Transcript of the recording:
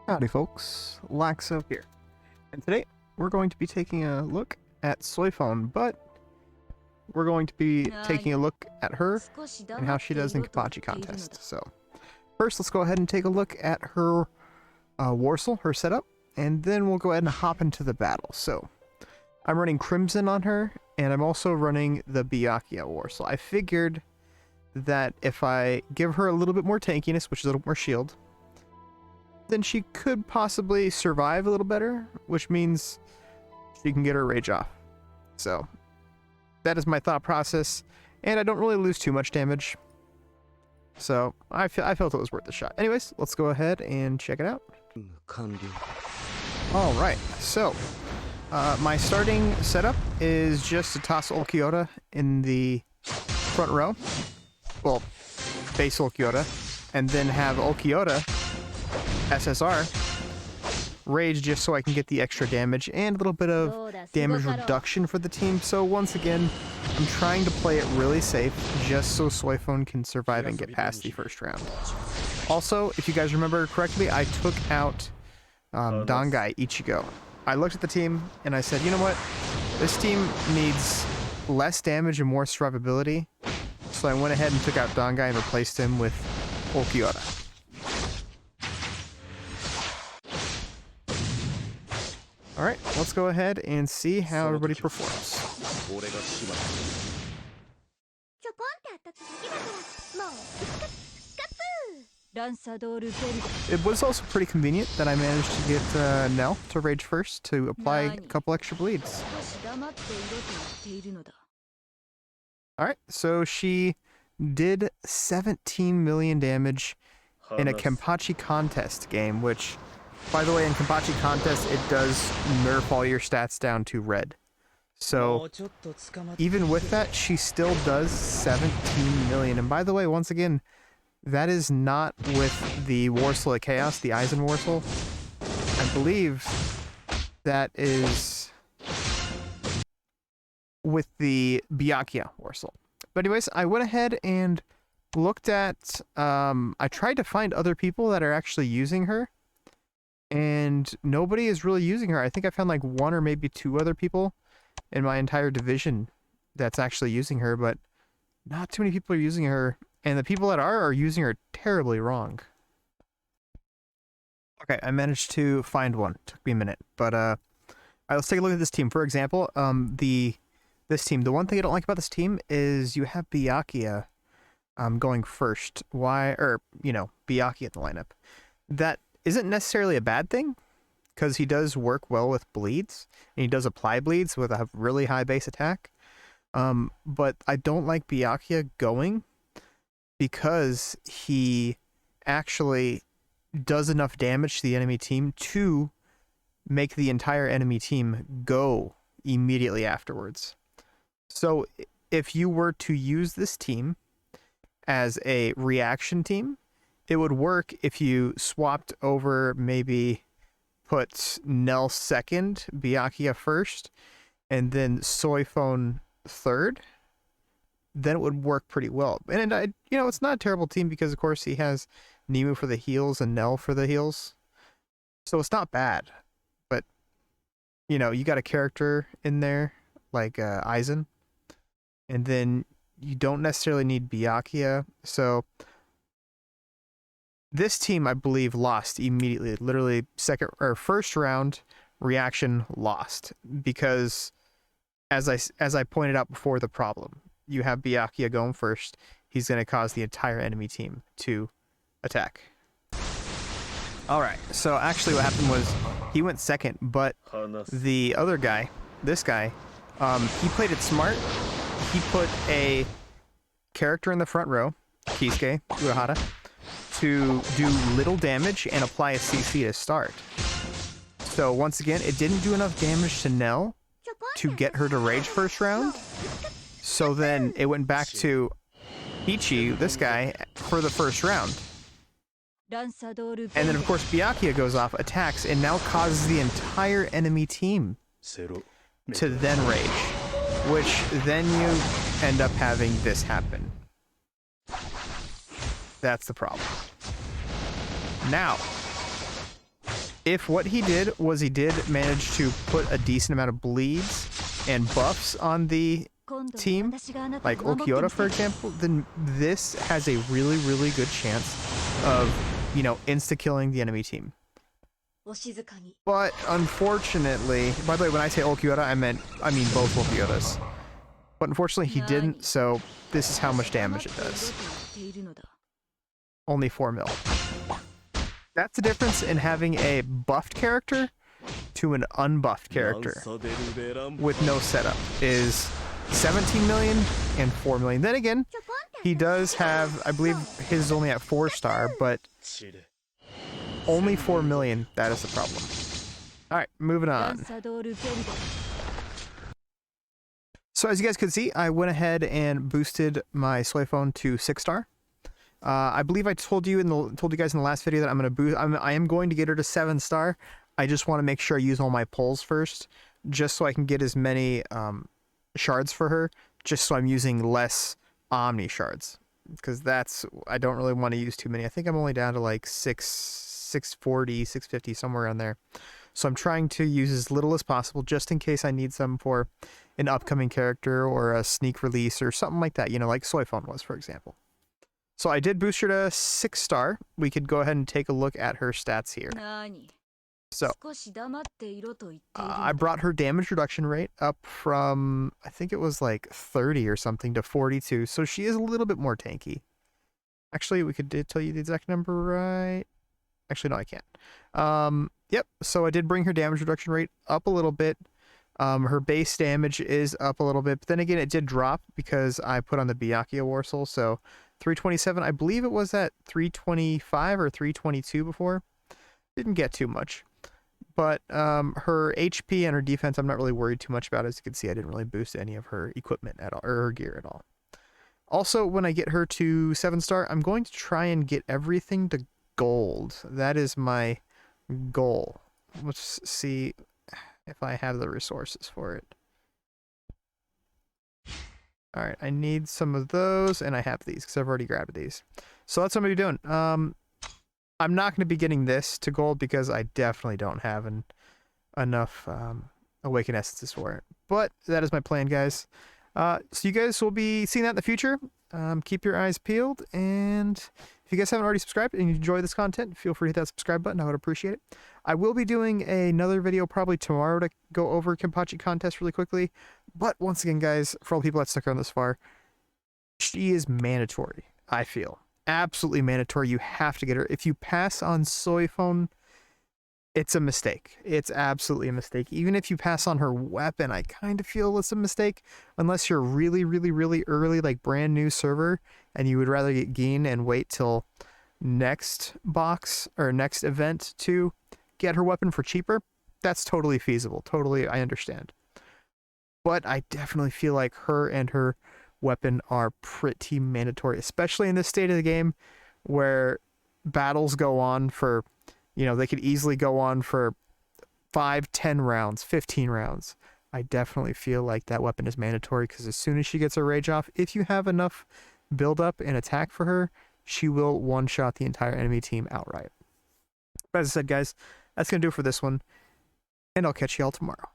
Howdy folks, Laxo here, and today we're going to be taking a look at Soi Fon, but we're going to be taking a look at her and how she does in Kapachi contest. So first let's go ahead and take a look at her Warsaw, her setup, and then we'll go ahead and hop into the battle. So I'm running Crimson on her, and I'm also running the Byakuya Warsaw. I figured that if I give her a little bit more tankiness, which is a little more shield, then she could possibly survive a little better, which means she can get her rage off. So that is my thought process, and I don't really lose too much damage. So I felt it was worth a shot. Anyways, let's go ahead and check it out. Alright, so my starting setup is just to toss Ulquiorra in the front row. Well, base Ulquiorra, and then have Ulquiorra SSR rage just so I can get the extra damage and a little bit of damage reduction for the team. So once again, I'm trying to play it really safe just so Soi Fon can survive and get past the first round. Also, if you guys remember correctly, I took out Dangai Ichigo. I looked at the team and I said, you know what, this team needs less damage and more survivability. So I went ahead and took out Dangai and replaced him with Ulquiorra. Alright, let's go ahead and see how everybody performs. It was also pretty convenient that I managed to get Nell to rage first to apply a couple extra bleeds. Alright, so she did 17 million damage in a Kenpachi contest game, which, by the way, in Kenpachi contest, it does nerf all your stats down to red. So even with that, she still does 17 million. And by the way, once again, that is not with the Warsaw of Chaos, the Eisen Warsaw. I believe that is with the Byakuya Warsaw. But anyways, I went ahead and looked at, I tried to find other people that are actually using her, and nobody is really using her. I think I found like one or maybe two other people in my entire division that's actually using her, but not too many people are using her, and the people that are using her terribly wrong. Okay, I managed to find one. Took me a minute, but alright, let's take a look at this team. For example, this team, the one thing I don't like about this team is you have Byakuya going first. Why, or, you know, Byakuya in the lineup. That isn't necessarily a bad thing, because he does work well with bleeds, and he does apply bleeds with a really high base attack. But I don't like Byakuya going because he actually does enough damage to the enemy team to make the entire enemy team go immediately afterwards. So if you were to use this team as a reaction team, it would work if you swapped over, maybe put Nell second, Byakuya first, and then Soi Fon third. Then it would work pretty well. And you know, it's not a terrible team because, of course, he has Nemu for the heals and Nell for the heals. So it's not bad. But, you know, you got a character in there like Eisen. And then you don't necessarily need Byakuya. So this team, I believe, lost immediately. Literally first round reaction lost because, as I pointed out before, the problem, you have Byakuya going first. He's going to cause the entire enemy team to attack. All right. So actually, what happened was he went second, but the other guy, this guy, he played it smart. He put a character in the front row, Kisuke Urahara, to do little damage and apply a CC to start. So once again, it didn't do enough damage to Nell to get her to rage first round. So then it went back to Hichi, this guy, for the first round. And then of course Byakuya goes off, attacks, and now causes the entire enemy team to then rage, which then you end up having this happen. That's the problem. Now, if what he did was he did manage to put a decent amount of bleeds and buffs on the team, like Ulquiorra, for example, then this has a really, really good chance of, you know, insta-killing the enemy team. But unfortunately, by the way, when I say Ulquiorra, I mean both Ulquiorras. But unfortunately, he didn't, so this is how much damage it does. Only 4 mil. That's the difference in having a buffed character to an unbuffed character with no setup, is 17 million and 4 million. Then again, he does have, I believe his is only at 4-star, but only 4 million, that is the problem. Alright, moving on. So as you guys could see, I went ahead and boosted my Soi Fon to 6-star. I believe I told you guys in the last video that I am going to get her to 7-star. I just want to make sure I use all my pulls first, just so I can get as many shards for her, just so I'm using less Omni shards, because I don't really want to use too many. I think I'm only down to like 640, 650, somewhere around there. So I'm trying to use as little as possible, just in case I need some for an upcoming character or a sneak release or something like that, you know, like Soi Fon was, for example. So I did boost her to 6-star. We could go ahead and take a look at her stats here. So I brought her damage reduction rate up from, I think it was like 30 or something, to 42. So she is a little bit more tanky. Actually, we could tell you the exact number, right? Actually, no, I can't. Yep, so I did bring her damage reduction rate up a little bit. Her base damage is up a little bit, but then again, it did drop because I put on the Byakuya Warsoul, so 327, I believe it was at 325 or 322 before. Didn't get too much. But her HP and her defense, I'm not really worried too much about. As you can see, I didn't really boost any of her equipment at all, or her gear at all. Also, when I get her to 7-star, I'm going to try and get everything to gold. That is my goal. Let's see if I have the resources for it. Alright, I need some of those, and I have these, because I've already grabbed these. So that's what I'm going to be doing. I'm not going to be getting this to gold, because I definitely don't have enough Awaken Essences for it. But that is my plan, guys. So you guys will be seeing that in the future. Keep your eyes peeled, and if you guys haven't already subscribed and you enjoy this content, feel free to hit that subscribe button. I would appreciate it. I will be doing another video probably tomorrow to go over Kenpachi Contest really quickly. But once again, guys, for all the people that stuck around this far, she is mandatory, I feel. Absolutely mandatory. You have to get her. If you pass on Soi Fon, it's a mistake. It's absolutely a mistake. Even if you pass on her weapon, I kind of feel it's a mistake. Unless you're really, really, really early, like brand new server, and you would rather get Gin and wait till next box or next event to get her weapon for cheaper. That's totally feasible. Totally, I understand. But I definitely feel like her and her weapon are pretty mandatory, especially in this state of the game where battles go on for, you know, they could easily go on for 5, 10 rounds, 15 rounds. I definitely feel like that weapon is mandatory, because as soon as she gets her rage off, if you have enough build up and attack for her, she will one-shot the entire enemy team outright. But as I said, guys, that's going to do it for this one, and I'll catch y'all tomorrow.